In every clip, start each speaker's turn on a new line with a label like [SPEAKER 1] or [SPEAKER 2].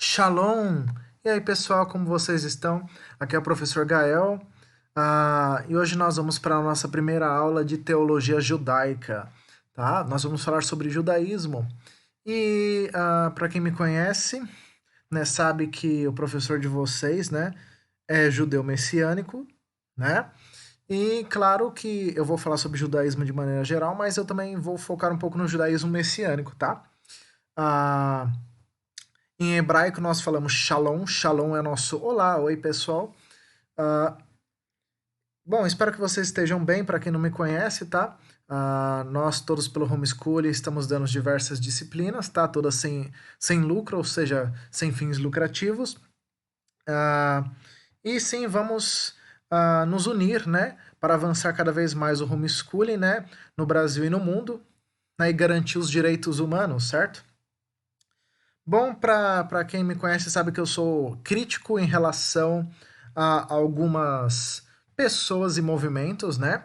[SPEAKER 1] Shalom! E aí, pessoal, como vocês estão? Aqui é o professor Gael, e hoje nós vamos para a nossa primeira aula de teologia judaica, tá? Nós vamos falar sobre judaísmo. E para quem me conhece, né, sabe que o professor de vocês, né, é judeu messiânico, né? E claro que eu vou falar sobre judaísmo de maneira geral, mas eu também vou focar um pouco no judaísmo messiânico, tá? Ah, Em hebraico nós falamos shalom. Shalom é nosso olá, oi pessoal. Ah, Bom, espero que vocês estejam bem. Para quem não me conhece, tá? Nós todos pelo Homeschooling estamos dando diversas disciplinas, tá? Todas sem lucro, ou seja, sem fins lucrativos. Ah, e sim, vamos nos unir, né? Para avançar cada vez mais o homeschooling, né? No Brasil e no mundo, né? E garantir os direitos humanos, certo? Bom, para quem me conhece sabe que eu sou crítico em relação a algumas pessoas e movimentos, né?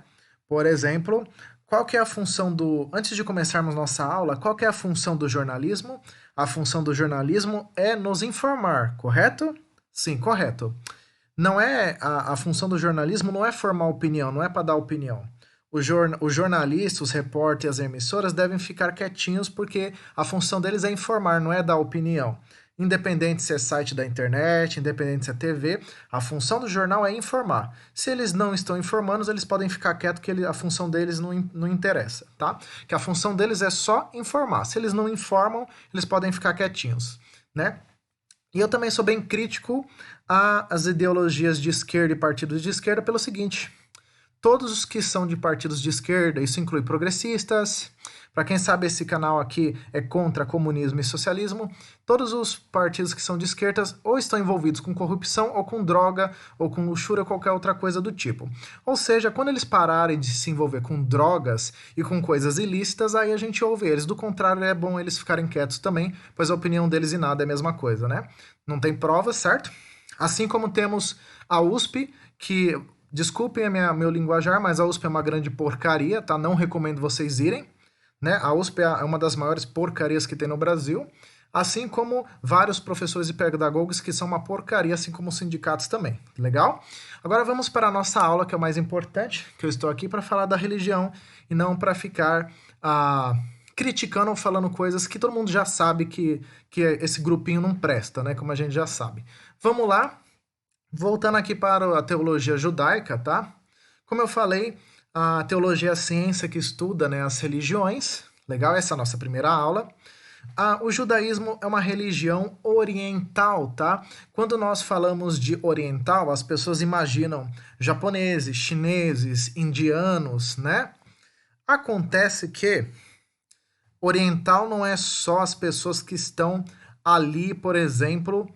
[SPEAKER 1] Por exemplo, qual que é a função do... Antes de começarmos nossa aula, qual que é a função do jornalismo? A função do jornalismo é nos informar, correto? Sim, correto. Não é a função do jornalismo não é formar opinião, não é para dar opinião. Os jornalistas, os repórteres e as emissoras devem ficar quietinhos porque a função deles é informar, não é dar opinião. Independente se é site da internet, independente se é TV, a função do jornal é informar. Se eles não estão informando, eles podem ficar quietos que a função deles não interessa, tá? Que a função deles é só informar. Se eles não informam, eles podem ficar quietinhos, né? E eu também sou bem crítico às ideologias de esquerda e partidos de esquerda pelo seguinte: todos os que são de partidos de esquerda, isso inclui progressistas. Para quem sabe, esse canal aqui é contra comunismo e socialismo. Todos os partidos que são de esquerdas ou estão envolvidos com corrupção, ou com droga, ou com luxúria, ou qualquer outra coisa do tipo. Ou seja, quando eles pararem de se envolver com drogas e com coisas ilícitas, aí a gente ouve eles. Do contrário, é bom eles ficarem quietos também, pois a opinião deles e nada é a mesma coisa, né? Não tem provas, certo? Assim como temos a USP, que desculpem meu linguajar, mas a USP é uma grande porcaria, tá? Não recomendo vocês irem, né? A USP é uma das maiores porcarias que tem no Brasil, assim como vários professores e pedagogos que são uma porcaria, assim como os sindicatos também. Legal? Agora vamos para a nossa aula, que é o mais importante, que eu estou aqui para falar da religião e não para ficar criticando ou falando coisas que todo mundo já sabe que esse grupinho não presta, né? Como a gente já sabe. Vamos lá. Voltando aqui para a teologia judaica, tá? Como eu falei, a teologia é a ciência que estuda, né, as religiões. Legal? Essa é a nossa primeira aula. O judaísmo é uma religião oriental, tá? Quando nós falamos de oriental, as pessoas imaginam japoneses, chineses, indianos, né? Acontece que oriental não é só as pessoas que estão ali, por exemplo,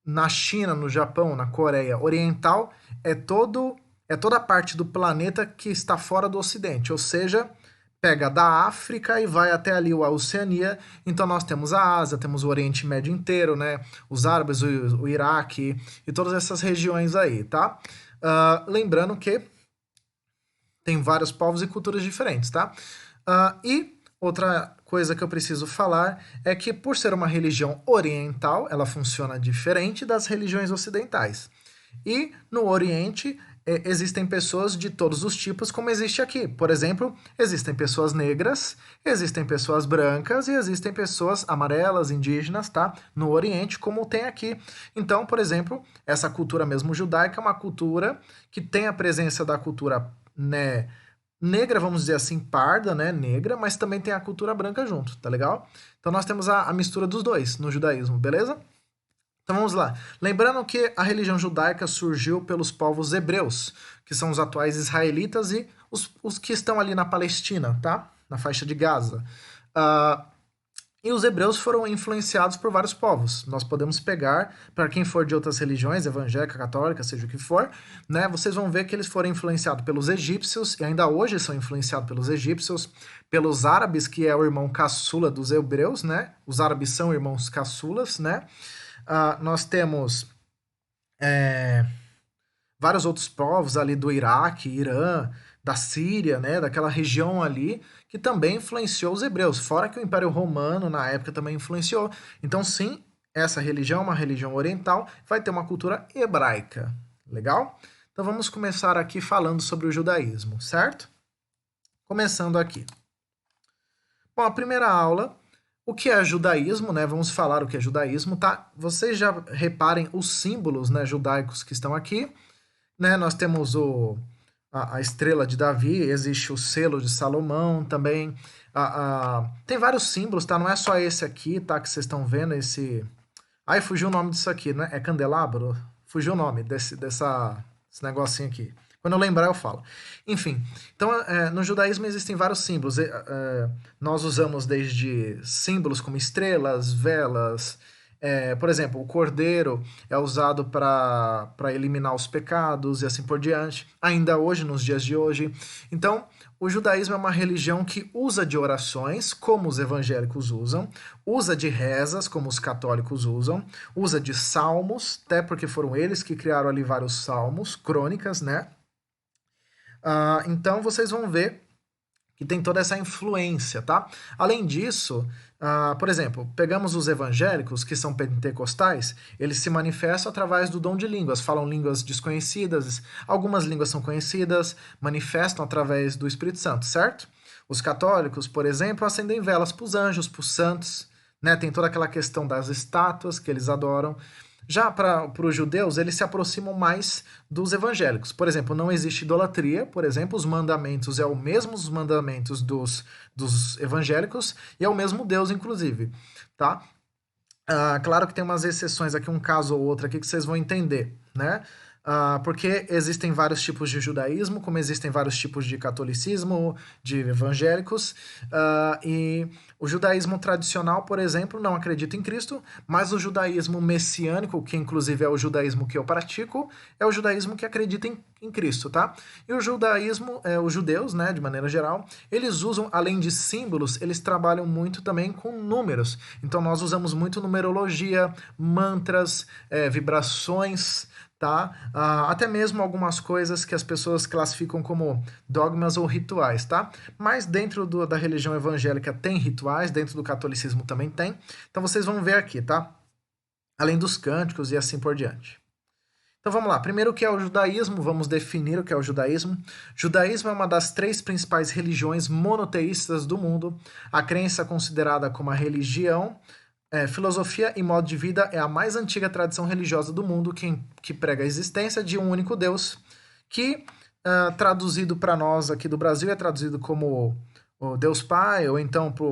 [SPEAKER 1] na China, no Japão, na Coreia. Oriental é toda a parte do planeta que está fora do Ocidente, ou seja, pega da África e vai até ali a Oceania. Então nós temos a Ásia, temos o Oriente Médio inteiro, né? Os árabes, o Iraque e todas essas regiões aí, tá? Lembrando que tem vários povos e culturas diferentes, tá? E outra coisa que eu preciso falar é que, por ser uma religião oriental, ela funciona diferente das religiões ocidentais. E no Oriente existem pessoas de todos os tipos, como existe aqui. Por exemplo, existem pessoas negras, existem pessoas brancas e existem pessoas amarelas, indígenas, tá? No Oriente, como tem aqui. Então, por exemplo, essa cultura mesmo judaica é uma cultura que tem a presença da cultura, né, negra, vamos dizer assim, parda, né, negra, mas também tem a cultura branca junto, tá legal? Então nós temos a mistura dos dois no judaísmo, beleza? Então vamos lá. Lembrando que a religião judaica surgiu pelos povos hebreus, que são os atuais israelitas e os que estão ali na Palestina, tá? Na faixa de Gaza. Uh, e os hebreus foram influenciados por vários povos. Nós podemos pegar, para quem for de outras religiões, evangélica, católica, seja o que for, né, vocês vão ver que eles foram influenciados pelos egípcios, e ainda hoje são influenciados pelos egípcios, pelos árabes, que é o irmão caçula dos hebreus, né? Os árabes são irmãos caçulas, né? Nós temos vários outros povos ali do Iraque, Irã, da Síria, né, daquela região ali, que também influenciou os hebreus, fora que o Império Romano na época também influenciou. Então, sim, essa religião é uma religião oriental, vai ter uma cultura hebraica. Legal? Então vamos começar aqui falando sobre o judaísmo, certo? Começando aqui. Bom, a primeira aula, o que é judaísmo, né? Vamos falar o que é judaísmo, tá? Vocês já reparem os símbolos, né, judaicos que estão aqui, né? Nós temos a estrela de Davi, existe o selo de Salomão também. Tem vários símbolos, tá? Não é só esse aqui, tá? Que vocês estão vendo, esse... Ai, fugiu o nome disso aqui, né? É candelabro? Fugiu o nome desse negocinho aqui. Quando eu lembrar, eu falo. Enfim, então, no judaísmo existem vários símbolos. Nós usamos desde símbolos como estrelas, velas. Por exemplo, o cordeiro é usado para eliminar os pecados e assim por diante, ainda hoje, nos dias de hoje. Então, o judaísmo é uma religião que usa de orações, como os evangélicos usam, usa de rezas, como os católicos usam, usa de salmos, até porque foram eles que criaram ali vários salmos, crônicas, né? Então vocês vão ver que tem toda essa influência, tá? Além disso, por exemplo, pegamos os evangélicos, que são pentecostais, eles se manifestam através do dom de línguas, falam línguas desconhecidas, algumas línguas são conhecidas, manifestam através do Espírito Santo, certo? Os católicos, por exemplo, acendem velas para os anjos, para os santos, né? Tem toda aquela questão das estátuas que eles adoram. Já para os judeus, eles se aproximam mais dos evangélicos. Por exemplo, não existe idolatria, por exemplo, os mandamentos é o mesmo os mandamentos dos evangélicos e é o mesmo Deus, inclusive, tá? Claro que tem umas exceções aqui, um caso ou outro aqui que vocês vão entender, né? Porque existem vários tipos de judaísmo, como existem vários tipos de catolicismo, de evangélicos, e o judaísmo tradicional, por exemplo, não acredita em Cristo, mas o judaísmo messiânico, que inclusive é o judaísmo que eu pratico, é o judaísmo que acredita em Cristo, tá? E o judaísmo, os judeus, né, de maneira geral, eles usam, além de símbolos, eles trabalham muito também com números. Então nós usamos muito numerologia, mantras, vibrações, tá? Até mesmo algumas coisas que as pessoas classificam como dogmas ou rituais, tá? Mas dentro da religião evangélica tem rituais, dentro do catolicismo também tem. Então vocês vão ver aqui, tá? Além dos cânticos e assim por diante. Então vamos lá. Primeiro, o que é o judaísmo? Vamos definir o que é o judaísmo. Judaísmo é uma das 3 principais religiões monoteístas do mundo. A crença considerada como a religião, filosofia e modo de vida é a mais antiga tradição religiosa do mundo que prega a existência de um único Deus, que, traduzido para nós aqui do Brasil, é traduzido como o Deus Pai, ou então para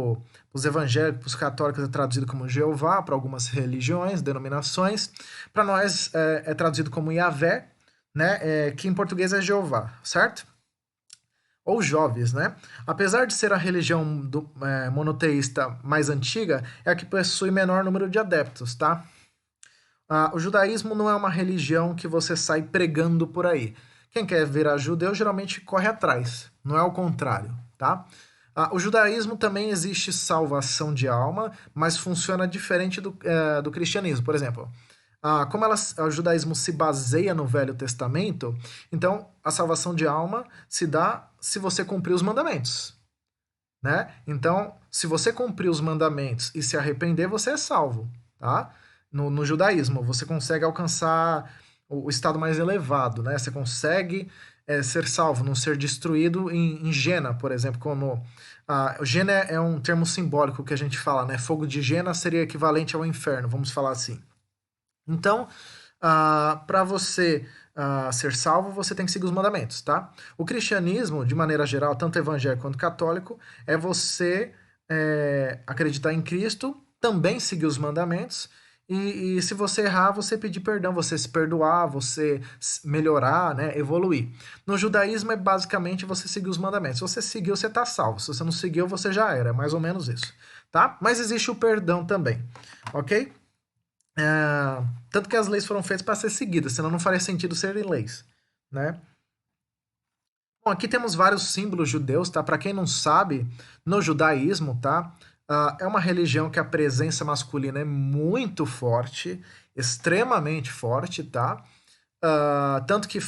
[SPEAKER 1] os evangélicos, para os católicos, é traduzido como Jeová, para algumas religiões, denominações. Para nós é traduzido como Yahvé, né, que em português é Jeová, certo? Ou Joves, né? Apesar de ser a religião monoteísta mais antiga, é a que possui menor número de adeptos, tá? O judaísmo não é uma religião que você sai pregando por aí. Quem quer virar judeu geralmente corre atrás, não é o contrário, tá? O judaísmo também existe salvação de alma, mas funciona diferente do cristianismo. Por exemplo, como o judaísmo se baseia no Velho Testamento, então a salvação de alma se dá se você cumprir os mandamentos, né? Então, se você cumprir os mandamentos e se arrepender, você é salvo, tá? No judaísmo, você consegue alcançar o estado mais elevado, né? Você consegue ser salvo, não ser destruído em Gena, por exemplo, como... Gena é um termo simbólico que a gente fala, né? Fogo de Gena seria equivalente ao inferno, vamos falar assim. Então, para você ser salvo, você tem que seguir os mandamentos, tá? O cristianismo, de maneira geral, tanto evangélico quanto católico, é você acreditar em Cristo, também seguir os mandamentos, e se você errar, você pedir perdão, você se perdoar, você melhorar, né, evoluir. No judaísmo é basicamente você seguir os mandamentos. Se você seguiu, você está salvo. Se você não seguiu, você já era. É mais ou menos isso, tá? Mas existe o perdão também, ok? Tanto que as leis foram feitas para ser seguidas, senão não faria sentido serem leis, né? Bom, aqui temos vários símbolos judeus, tá? Para quem não sabe, no judaísmo, tá? É uma religião que a presença masculina é muito forte, extremamente forte, tá? Tanto que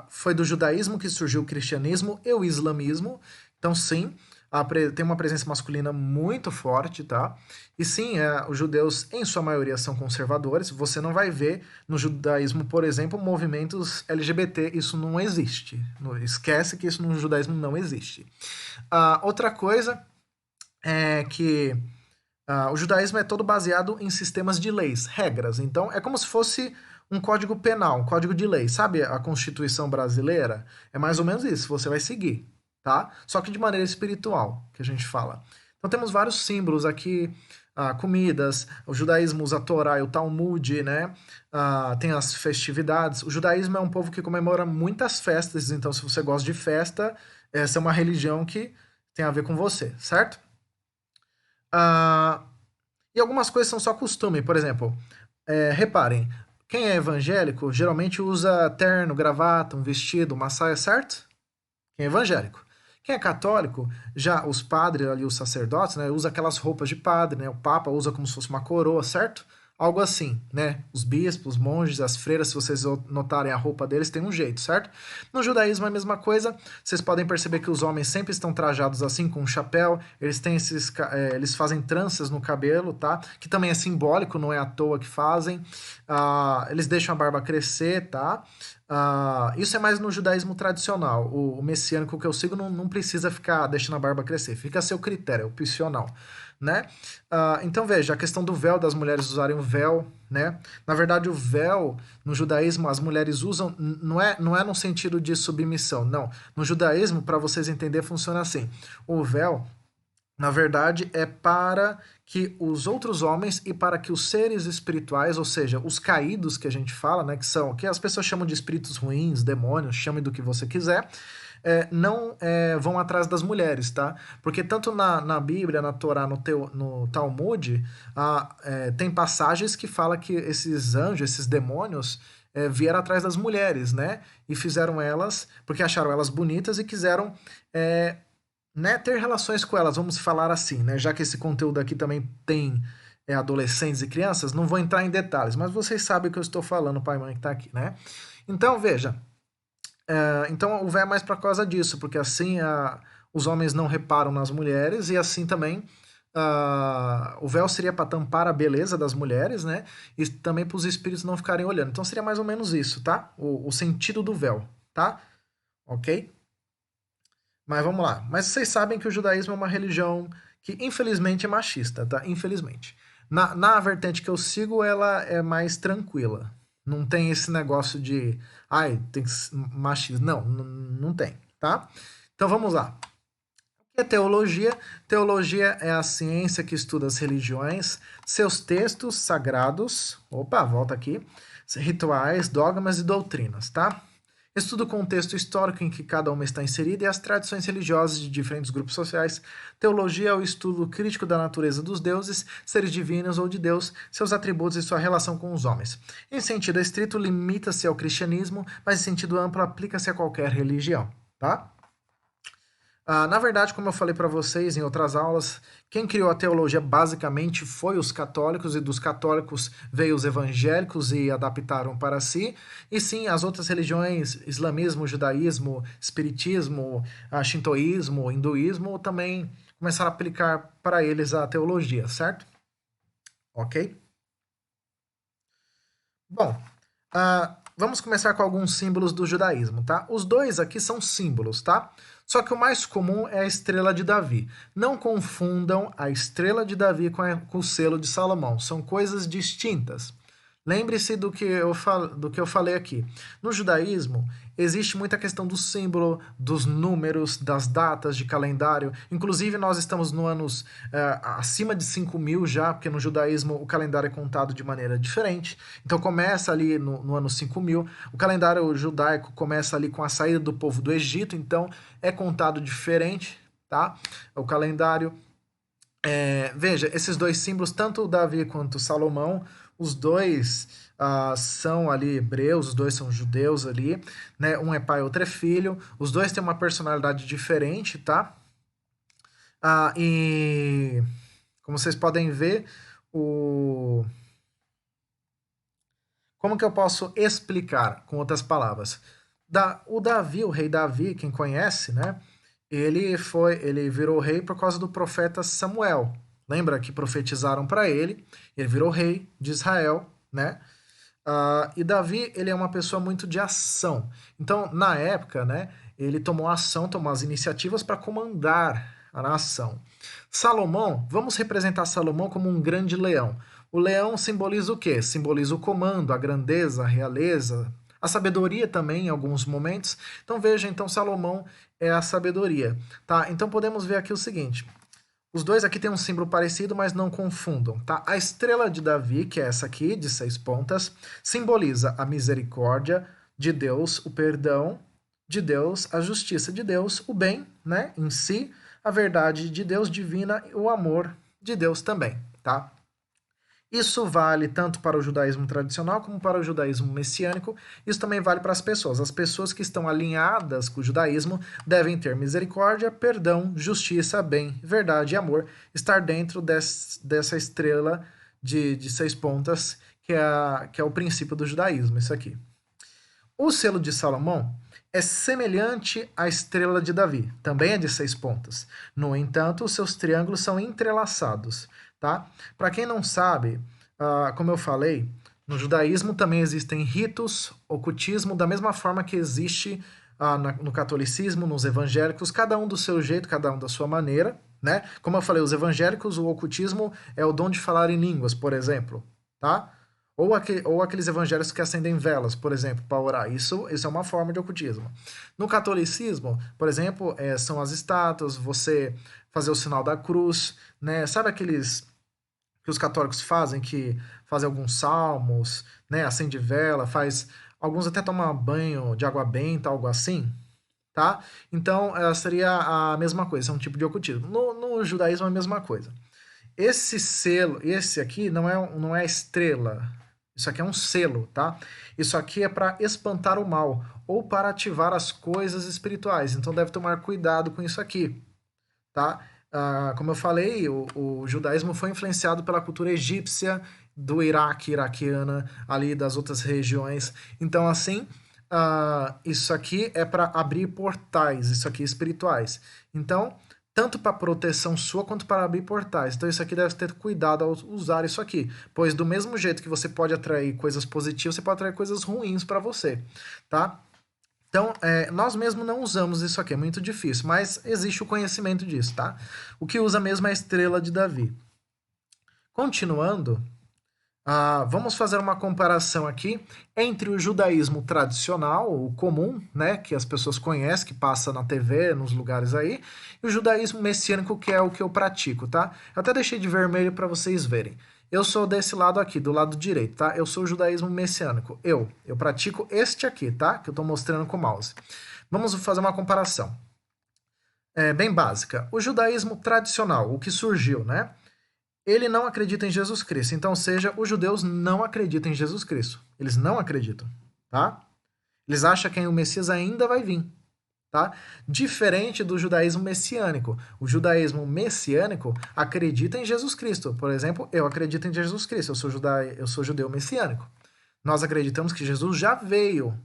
[SPEAKER 1] foi do judaísmo que surgiu o cristianismo e o islamismo. Então, sim, tem uma presença masculina muito forte, tá? E sim, os judeus, em sua maioria, são conservadores. Você não vai ver no judaísmo, por exemplo, movimentos LGBT. Isso não existe. Esquece que isso no judaísmo não existe. Outra coisa é que o judaísmo é todo baseado em sistemas de leis, regras. Então, é como se fosse um código penal, um código de lei. Sabe a Constituição brasileira? É mais ou menos isso, você vai seguir, tá? Só que de maneira espiritual, que a gente fala. Então, temos vários símbolos aqui, comidas, o judaísmo usa a Torá e o Talmud, né? Tem as festividades. O judaísmo é um povo que comemora muitas festas, então, se você gosta de festa, essa é uma religião que tem a ver com você, certo? Ah, e algumas coisas são só costume, por exemplo, reparem, quem é evangélico geralmente usa terno, gravata, um vestido, uma saia, certo? Quem é evangélico. Quem é católico, já os padres ali, os sacerdotes, né, usa aquelas roupas de padre, né? O papa usa como se fosse uma coroa, certo? Algo assim, né? Os bispos, os monges, as freiras, se vocês notarem a roupa deles, tem um jeito, certo? No judaísmo é a mesma coisa. Vocês podem perceber que os homens sempre estão trajados assim, com um chapéu. Eles têm eles fazem tranças no cabelo, tá? Que também é simbólico, não é à toa que fazem. Eles deixam a barba crescer, tá? Isso é mais no judaísmo tradicional. O messiânico que eu sigo não precisa ficar deixando a barba crescer. Fica a seu critério, é opcional, né? Então veja, a questão do véu, das mulheres usarem o véu, né? Na verdade, o véu, no judaísmo, as mulheres usam, não é no sentido de submissão, não. No judaísmo, para vocês entenderem, funciona assim. O véu, na verdade, é para que os outros homens e para que os seres espirituais, ou seja, os caídos que a gente fala, né, que as pessoas chamam de espíritos ruins, demônios, chame do que você quiser, não vão atrás das mulheres, tá? Porque tanto na Bíblia, na Torá, no Talmud, tem passagens que fala que esses anjos, esses demônios, vieram atrás das mulheres, né? E fizeram elas, porque acharam elas bonitas e quiseram né, ter relações com elas, vamos falar assim, né? Já que esse conteúdo aqui também tem adolescentes e crianças, não vou entrar em detalhes, mas vocês sabem o que eu estou falando, pai e mãe que está aqui, né? Então, veja, então o véu é mais por causa disso, porque assim os homens não reparam nas mulheres e assim também o véu seria para tampar a beleza das mulheres, né? E também para os espíritos não ficarem olhando. Então seria mais ou menos isso, tá? O sentido do véu, tá? Ok? Mas vamos lá. Mas vocês sabem que o judaísmo é uma religião que infelizmente é machista, tá? Infelizmente. Na vertente que eu sigo, ela é mais tranquila. Não tem esse negócio de, ai, tem que machismo. Não, não tem, tá? Então vamos lá. O que é teologia? Teologia é a ciência que estuda as religiões, seus textos sagrados, opa, volta aqui, rituais, dogmas e doutrinas, tá? Estuda o contexto histórico em que cada uma está inserida e as tradições religiosas de diferentes grupos sociais. Teologia é o estudo crítico da natureza dos deuses, seres divinos ou de Deus, seus atributos e sua relação com os homens. Em sentido estrito, limita-se ao cristianismo, mas em sentido amplo, aplica-se a qualquer religião, tá? Na verdade, como eu falei para vocês em outras aulas, quem criou a teologia basicamente foi os católicos, e dos católicos veio os evangélicos e adaptaram para si. E sim, as outras religiões, islamismo, judaísmo, espiritismo, shintoísmo, hinduísmo, também começaram a aplicar para eles a teologia, certo? Ok? Bom, vamos começar com alguns símbolos do judaísmo, tá? Os dois aqui são símbolos, tá? Só que o mais comum é a estrela de Davi. Não confundam a estrela de Davi com o selo de Salomão. São coisas distintas. Lembre-se do que eu falei aqui. No judaísmo, existe muita questão do símbolo, dos números, das datas de calendário. Inclusive, nós estamos no anos acima de 5.000 já, porque no judaísmo o calendário é contado de maneira diferente. Então, começa ali no ano 5.000. O calendário judaico começa ali com a saída do povo do Egito, então é contado diferente, tá? O calendário. Veja, esses dois símbolos, tanto o Davi quanto o Salomão, os dois são ali hebreus, os dois são judeus ali, né? Um é pai, outro é filho. Os dois têm uma personalidade diferente, tá? E como vocês podem ver, como que eu posso explicar com outras palavras? O Davi, o rei Davi, quem conhece, né? ele virou rei por causa do profeta Samuel. Lembra que profetizaram para ele? Ele virou rei de Israel, né? E Davi, ele é uma pessoa muito de ação. Então, na época, né, ele tomou ação, tomou as iniciativas para comandar a nação. Salomão, vamos representar Salomão como um grande leão. O leão simboliza o quê? Simboliza o comando, a grandeza, a realeza, a sabedoria também em alguns momentos. Então veja, então Salomão é a sabedoria, tá? Então podemos ver aqui o seguinte: os dois aqui têm um símbolo parecido, mas não confundam, tá? A estrela de Davi, que é essa aqui, de 6 pontas, simboliza a misericórdia de Deus, o perdão de Deus, a justiça de Deus, o bem, né, em si, a verdade de Deus divina e o amor de Deus também, tá? Isso vale tanto para o judaísmo tradicional como para o judaísmo messiânico. Isso também vale para as pessoas. As pessoas que estão alinhadas com o judaísmo devem ter misericórdia, perdão, justiça, bem, verdade e amor. Estar dentro dessa estrela de 6 pontas, que é o princípio do judaísmo, isso aqui. O selo de Salomão é semelhante à estrela de Davi, também é de 6 pontas. No entanto, os seus triângulos são entrelaçados, tá? Para quem não sabe, como eu falei, no judaísmo também existem ritos, ocultismo, da mesma forma que existe no catolicismo, nos evangélicos, cada um do seu jeito, cada um da sua maneira, né? Como eu falei, os evangélicos, o ocultismo é o dom de falar em línguas, por exemplo, tá? Ou aqueles evangélicos que acendem velas, por exemplo, para orar. Isso é uma forma de ocultismo. No catolicismo, por exemplo, são as estátuas, você fazer o sinal da cruz, né? Sabe aqueles que os católicos fazem, que fazem alguns salmos, né? Acende vela, faz. Alguns até tomam banho de água benta, algo assim, tá? Então, seria a mesma coisa, é um tipo de ocultismo. No judaísmo é a mesma coisa. Esse selo, esse aqui não é estrela. Isso aqui é um selo, tá? Isso aqui é para espantar o mal ou para ativar as coisas espirituais. Então deve tomar cuidado com isso aqui, tá? Como eu falei, o judaísmo foi influenciado pela cultura egípcia, do Iraque, iraquiana, ali das outras regiões. Então, assim, isso aqui é para abrir portais, isso aqui é espirituais. Então, tanto para proteção sua quanto para abrir portais. Então, isso aqui deve ter cuidado ao usar isso aqui, pois do mesmo jeito que você pode atrair coisas positivas, você pode atrair coisas ruins para você, tá? Então, nós mesmos não usamos isso aqui, é muito difícil, mas existe o conhecimento disso, tá? O que usa mesmo é a estrela de Davi. Continuando, vamos fazer uma comparação aqui entre o judaísmo tradicional, o comum, né, que as pessoas conhecem, que passa na TV, nos lugares aí, e o judaísmo messiânico, que é o que eu pratico, tá? Eu até deixei de vermelho para vocês verem. Eu sou desse lado aqui, do lado direito, tá? Eu sou o judaísmo messiânico. Eu pratico este aqui, tá? Que eu tô mostrando com o mouse. Vamos fazer uma comparação. Bem básica. O judaísmo tradicional, o que surgiu, né? Ele não acredita em Jesus Cristo. Então, seja, os judeus não acreditam em Jesus Cristo. Eles não acreditam, tá? Eles acham que o Messias ainda vai vir, tá? Diferente do judaísmo messiânico. O judaísmo messiânico acredita em Jesus Cristo. Por exemplo, eu acredito em Jesus Cristo. Eu sou judeu messiânico. Nós acreditamos que Jesus já veio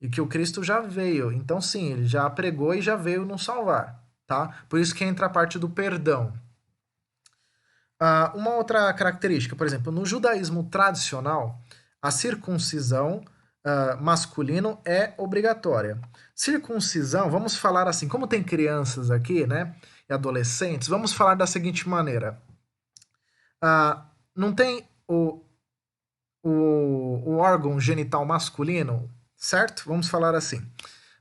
[SPEAKER 1] e que o Cristo já veio. Então, sim, ele já pregou e já veio nos salvar, tá? Por isso que entra a parte do perdão. Uma outra característica, por exemplo, no judaísmo tradicional, a circuncisão masculino é obrigatória. Circuncisão, vamos falar assim, como tem crianças aqui, né, e adolescentes, vamos falar da seguinte maneira. Não tem o órgão genital masculino, certo? Vamos falar assim.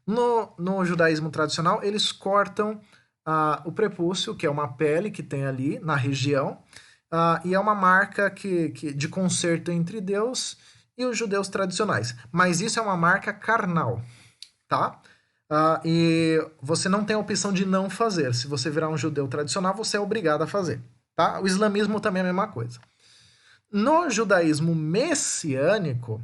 [SPEAKER 1] No judaísmo tradicional, eles cortam o prepúcio, que é uma pele que tem ali na região, e é uma marca de conserto entre Deus e os judeus tradicionais. Mas isso é uma marca carnal, tá? E você não tem a opção de não fazer. Se você virar um judeu tradicional, você é obrigado a fazer, tá? O islamismo também é a mesma coisa. No judaísmo messiânico,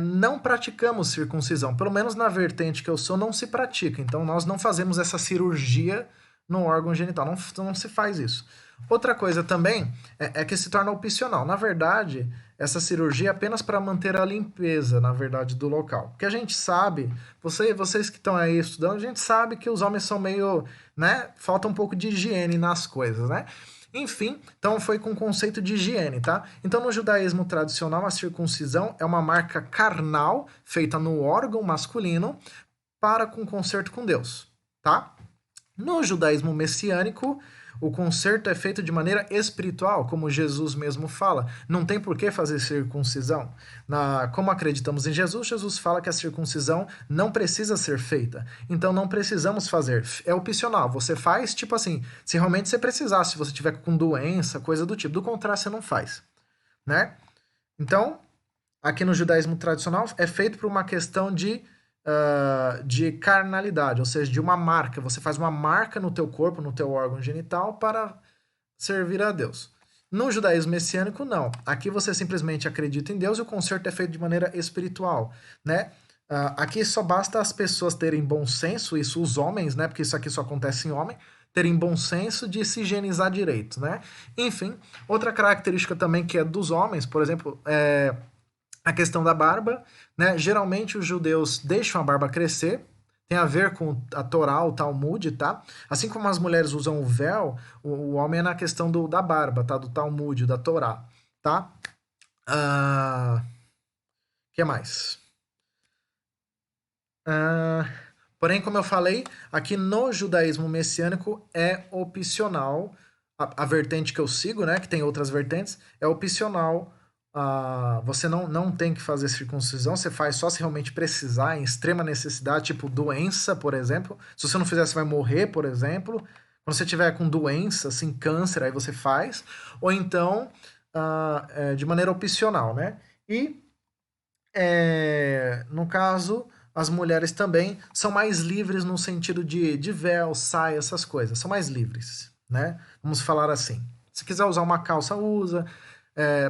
[SPEAKER 1] não praticamos circuncisão. Pelo menos na vertente que eu sou, não se pratica. Então, nós não fazemos essa cirurgia no órgão genital. Não, não se faz isso. Outra coisa também é que se torna opcional. Na verdade, essa cirurgia é apenas para manter a limpeza, na verdade, do local. Porque a gente sabe, vocês que estão aí estudando, a gente sabe que os homens são meio, né? Falta um pouco de higiene nas coisas, né? Enfim, então foi com o conceito de higiene, tá? Então, no judaísmo tradicional, a circuncisão é uma marca carnal feita no órgão masculino para com conserto com Deus, tá? No judaísmo messiânico, o conserto é feito de maneira espiritual, como Jesus mesmo fala. Não tem por que fazer circuncisão. Como acreditamos em Jesus, Jesus fala que a circuncisão não precisa ser feita. Então não precisamos fazer. É opcional. Você faz, tipo assim, se realmente você precisar, se você tiver com doença, coisa do tipo. Do contrário, você não faz, né? Então, aqui no judaísmo tradicional, é feito por uma questão de carnalidade, ou seja, de uma marca. Você faz uma marca no teu corpo, no teu órgão genital, para servir a Deus. No judaísmo messiânico, não. Aqui você simplesmente acredita em Deus e o conserto é feito de maneira espiritual, né? Aqui só basta as pessoas terem bom senso, isso os homens, né? Porque isso aqui só acontece em homem, terem bom senso de se higienizar direito, né? Enfim, outra característica também que é dos homens, por exemplo, a questão da barba, né? Geralmente os judeus deixam a barba crescer, tem a ver com a Torá, o Talmud, tá? Assim como as mulheres usam o véu, o homem é na questão da barba, tá? Do Talmud, da Torá, tá? Que mais? Porém, como eu falei, aqui no judaísmo messiânico é opcional, a vertente que eu sigo, né? Que tem outras vertentes, é opcional. Você não tem que fazer circuncisão, você faz só se realmente precisar, em extrema necessidade, tipo doença, por exemplo. Se você não fizer, você vai morrer, por exemplo. Quando você tiver com doença, assim, câncer, aí você faz. Ou então, de maneira opcional, né? E, no caso, as mulheres também são mais livres no sentido de véu, saia, essas coisas. São mais livres, né? Vamos falar assim. Se quiser usar uma calça, usa.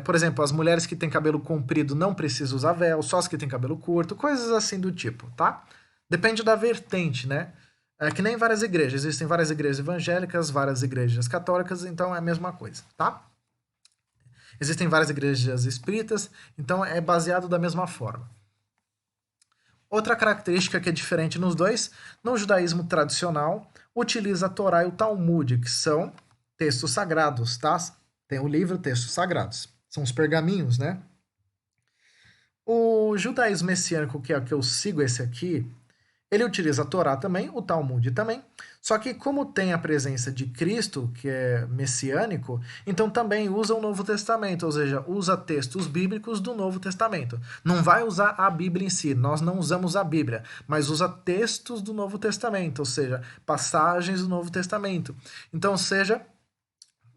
[SPEAKER 1] Por exemplo, as mulheres que têm cabelo comprido não precisam usar véu, só as que têm cabelo curto, coisas assim do tipo, tá? Depende da vertente, né? É que nem várias igrejas. Existem várias igrejas evangélicas, várias igrejas católicas, então é a mesma coisa, tá? Existem várias igrejas espíritas, então é baseado da mesma forma. Outra característica que é diferente nos dois, no judaísmo tradicional, utiliza a Torá e o Talmud, que são textos sagrados, tá? Tem o livro Textos Sagrados. São os pergaminhos, né? O judaísmo messiânico, que é o que eu sigo esse aqui, ele utiliza a Torá também, o Talmud também. Só que como tem a presença de Cristo, que é messiânico, então também usa o Novo Testamento, ou seja, usa textos bíblicos do Novo Testamento. Não vai usar a Bíblia em si, nós não usamos a Bíblia, mas usa textos do Novo Testamento, ou seja, passagens do Novo Testamento. Então, seja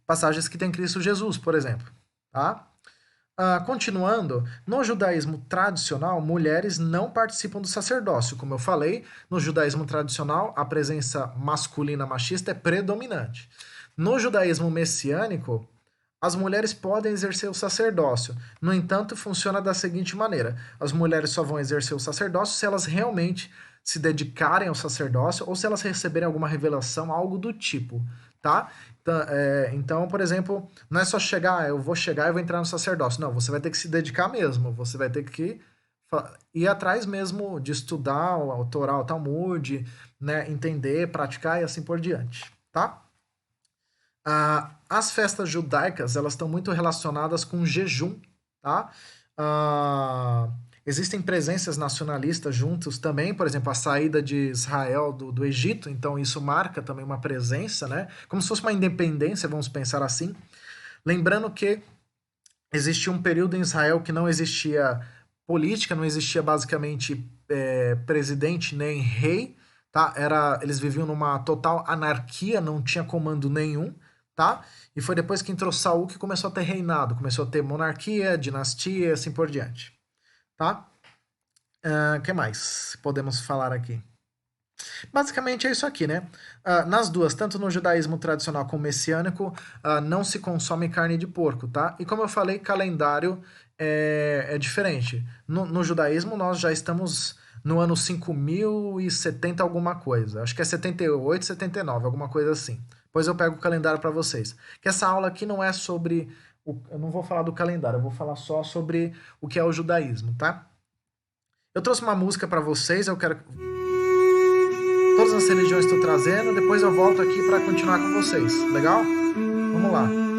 [SPEAKER 1] passagens que tem Cristo Jesus, por exemplo, tá? Continuando, no judaísmo tradicional, mulheres não participam do sacerdócio. Como eu falei, no judaísmo tradicional, a presença masculina machista é predominante. No judaísmo messiânico, as mulheres podem exercer o sacerdócio. No entanto, funciona da seguinte maneira: as mulheres só vão exercer o sacerdócio se elas realmente se dedicarem ao sacerdócio ou se elas receberem alguma revelação, algo do tipo, tá? Então, por exemplo, não é só chegar, eu vou chegar e vou entrar no sacerdócio. Não, você vai ter que se dedicar mesmo. Você vai ter que ir atrás mesmo de estudar o Torá, o Talmud, né, entender, praticar e assim por diante, tá? As festas judaicas, elas estão muito relacionadas com jejum, tá? Existem presenças nacionalistas juntos também, por exemplo, a saída de Israel do Egito, então isso marca também uma presença, né? Como se fosse uma independência, vamos pensar assim. Lembrando que existia um período em Israel que não existia política, não existia basicamente presidente nem rei, tá? Eles viviam numa total anarquia, não tinha comando nenhum, tá? E foi depois que entrou Saul que começou a ter reinado, começou a ter monarquia, dinastia e assim por diante, tá? Que mais podemos falar aqui? Basicamente é isso aqui, né? Nas duas, tanto no judaísmo tradicional como messiânico, não se consome carne de porco, tá? E como eu falei, calendário é diferente. No judaísmo, nós já estamos no ano 5070 alguma coisa. Acho que é 78, 79, alguma coisa assim. Depois eu pego o calendário para vocês. Que essa aula aqui não é sobre eu não vou falar do calendário, eu vou falar só sobre o que é o judaísmo, tá? Eu trouxe uma música para vocês, eu quero todas as religiões estou trazendo, depois eu volto aqui para continuar com vocês. Legal? Vamos lá.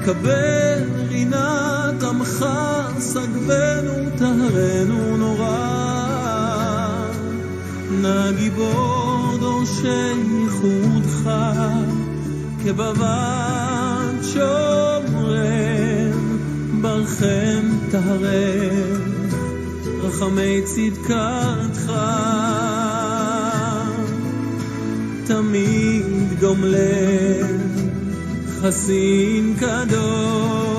[SPEAKER 2] קבל רינת עמך סגבנו טהרנו נורא נא גיבור דורשי ייחודך כבבת שומרם ברכם טהרם רחמי צדקתך תמיד גומלם חסין קדוש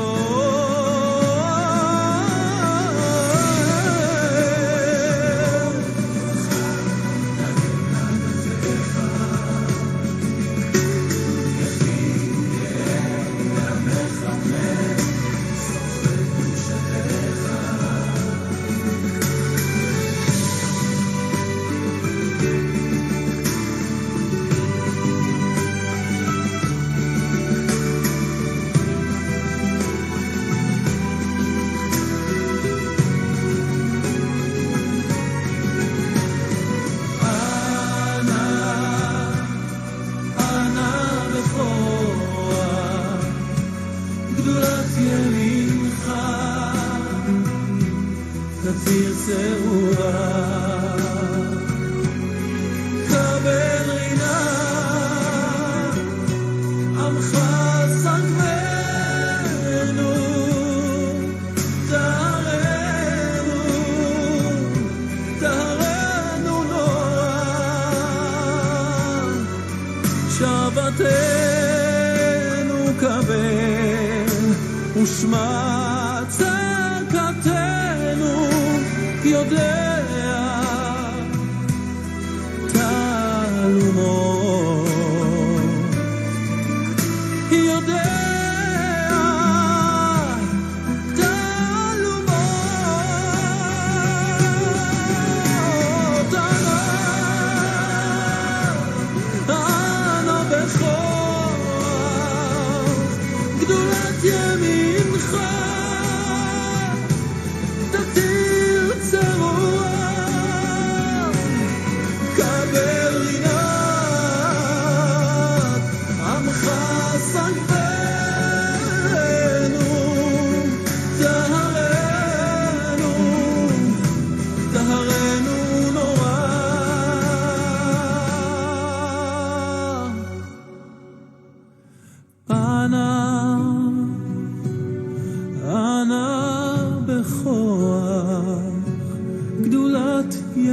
[SPEAKER 2] שבתנו קבל ושמע צעקתנו יודע תעלומו יודע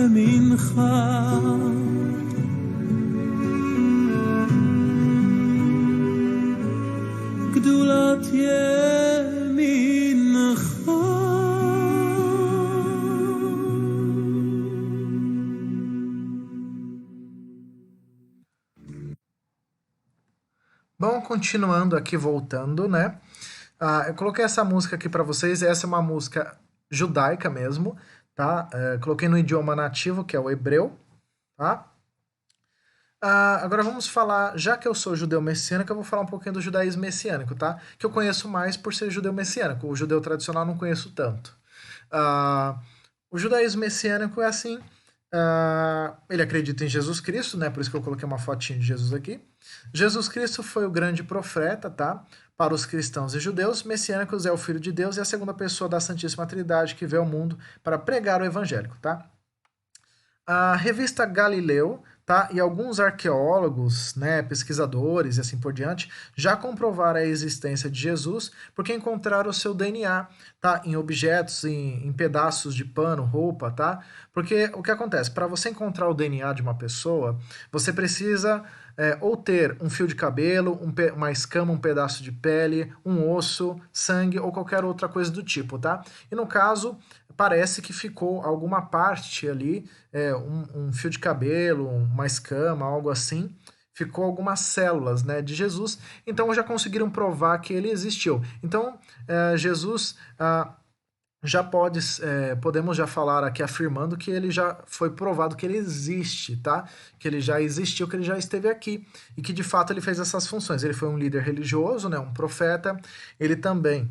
[SPEAKER 2] ימינך
[SPEAKER 1] Bom, continuando aqui, voltando, né? Eu coloquei essa música aqui pra vocês. Essa é uma música judaica mesmo, tá? Coloquei no idioma nativo, que é o hebreu, tá? Agora vamos falar, já que eu sou judeu messiânico, eu vou falar um pouquinho do judaísmo messiânico, tá? Que eu conheço mais por ser judeu messiânico. O judeu tradicional eu não conheço tanto. Ah, o judaísmo messiânico é assim. Ele acredita em Jesus Cristo, né? Por isso que eu coloquei uma fotinha de Jesus aqui. Jesus Cristo foi o grande profeta, tá? Para os cristãos e judeus, messiânicos é o Filho de Deus e a segunda pessoa da Santíssima Trindade que veio ao mundo para pregar o evangélico, tá? A revista Galileu, tá? E alguns arqueólogos, né, pesquisadores e assim por diante, já comprovaram a existência de Jesus porque encontraram o seu DNA, tá? Em objetos, em pedaços de pano, roupa, tá? Porque o que acontece? Para você encontrar o DNA de uma pessoa, você precisa ou ter um fio de cabelo, uma escama, um pedaço de pele, um osso, sangue ou qualquer outra coisa do tipo, tá? E no caso, parece que ficou alguma parte ali, um fio de cabelo, uma escama, algo assim, ficou algumas células, né, de Jesus, então já conseguiram provar que ele existiu. Então, Jesus já podemos já falar aqui afirmando que ele já foi provado que ele existe, tá? Que ele já existiu, que ele já esteve aqui e que de fato ele fez essas funções. Ele foi um líder religioso, né, um profeta, ele também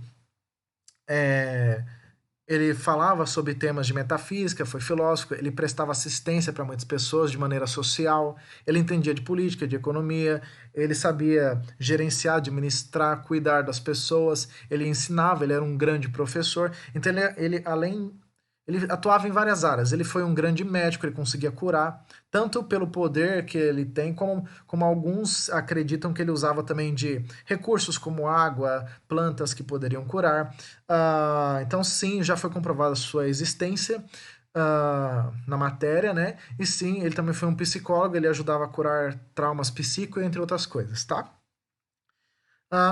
[SPEAKER 1] ele falava sobre temas de metafísica, foi filósofo, ele prestava assistência para muitas pessoas de maneira social, ele entendia de política, de economia, ele sabia gerenciar, administrar, cuidar das pessoas, ele ensinava, ele era um grande professor, então ele atuava em várias áreas. Ele foi um grande médico, ele conseguia curar, tanto pelo poder que ele tem, como alguns acreditam que ele usava também de recursos como água, plantas que poderiam curar. Então, sim, já foi comprovada a sua existência na matéria, né? E sim, ele também foi um psicólogo, ele ajudava a curar traumas psíquicos, entre outras coisas, tá?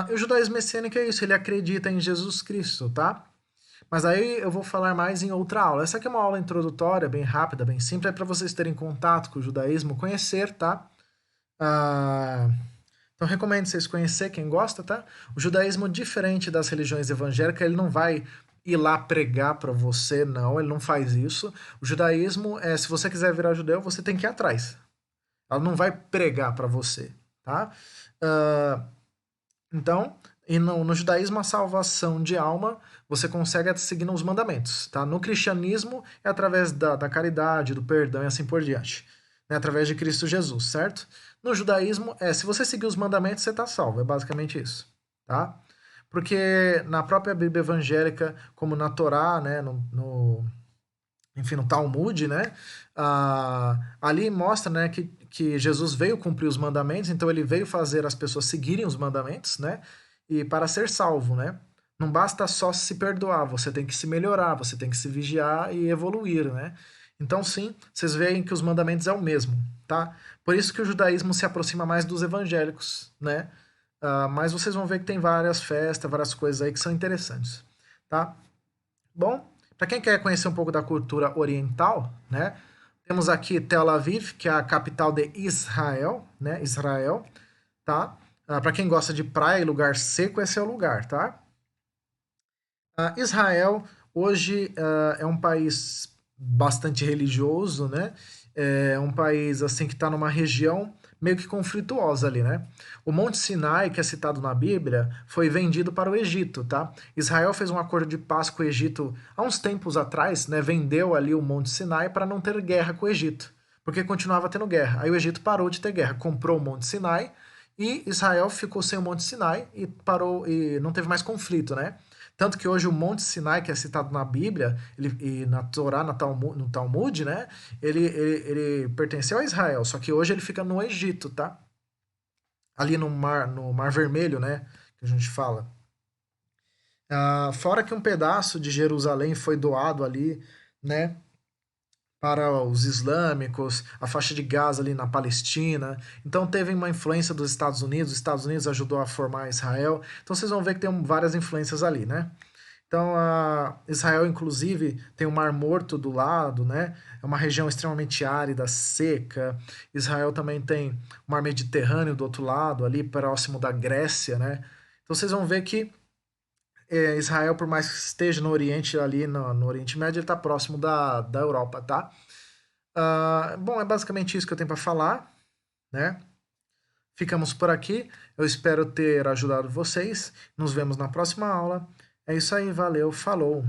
[SPEAKER 1] E o judaísmo messiânico é isso, ele acredita em Jesus Cristo, tá? Mas aí eu vou falar mais em outra aula. Essa aqui é uma aula introdutória, bem rápida, bem simples, é para vocês terem contato com o judaísmo, conhecer, tá? Então recomendo vocês conhecer, quem gosta, tá? O judaísmo, diferente das religiões evangélicas, ele não vai ir lá pregar para você, não, ele não faz isso. O judaísmo, se você quiser virar judeu, você tem que ir atrás. Ela não vai pregar para você, tá? Então, e no judaísmo, a salvação de alma você consegue seguindo os mandamentos, tá? No cristianismo é através da caridade, do perdão e assim por diante, né? Através de Cristo Jesus, certo? No judaísmo, se você seguir os mandamentos, você está salvo, é basicamente isso, tá? Porque na própria Bíblia evangélica, como na Torá, né, enfim, no Talmud, né, ali mostra, né, que Jesus veio cumprir os mandamentos, então ele veio fazer as pessoas seguirem os mandamentos, né, e para ser salvo, né, não basta só se perdoar, você tem que se melhorar, você tem que se vigiar e evoluir, né. Então, sim, vocês veem que os mandamentos é o mesmo, tá? Por isso que o judaísmo se aproxima mais dos evangélicos, né? Mas vocês vão ver que tem várias festas, várias coisas aí que são interessantes, tá? Bom, para quem quer conhecer um pouco da cultura oriental, né? Temos aqui Tel Aviv, que é a capital de Israel, né? Israel, tá? Para quem gosta de praia e lugar seco, esse é o lugar, tá? Israel hoje é um país bastante religioso, né? É um país assim que está numa região meio que conflituosa ali, né? O Monte Sinai, que é citado na Bíblia, foi vendido para o Egito, tá? Israel fez um acordo de paz com o Egito há uns tempos atrás, né? Vendeu ali o Monte Sinai para não ter guerra com o Egito, porque continuava tendo guerra. Aí o Egito parou de ter guerra, comprou o Monte Sinai e Israel ficou sem o Monte Sinai e parou e não teve mais conflito, né? Tanto que hoje o Monte Sinai, que é citado na Bíblia, e na Torá, no Talmud, né? Ele pertenceu a Israel, só que hoje ele fica no Egito, tá? Ali no Mar Vermelho, né? Que a gente fala. Fora que um pedaço de Jerusalém foi doado ali, né? Para os islâmicos, a faixa de Gaza ali na Palestina. Então teve uma influência dos Estados Unidos, os Estados Unidos ajudou a formar Israel. Então vocês vão ver que tem várias influências ali, né? Então, Israel, inclusive, tem o Mar Morto do lado, né? É uma região extremamente árida, seca. Israel também tem o Mar Mediterrâneo do outro lado, ali próximo da Grécia, né? Então, vocês vão ver que Israel, por mais que esteja no Oriente, ali no Oriente Médio, ele está próximo da Europa, tá? Bom, é basicamente isso que eu tenho para falar, né? Ficamos por aqui. Eu espero ter ajudado vocês. Nos vemos na próxima aula. É isso aí, valeu, falou!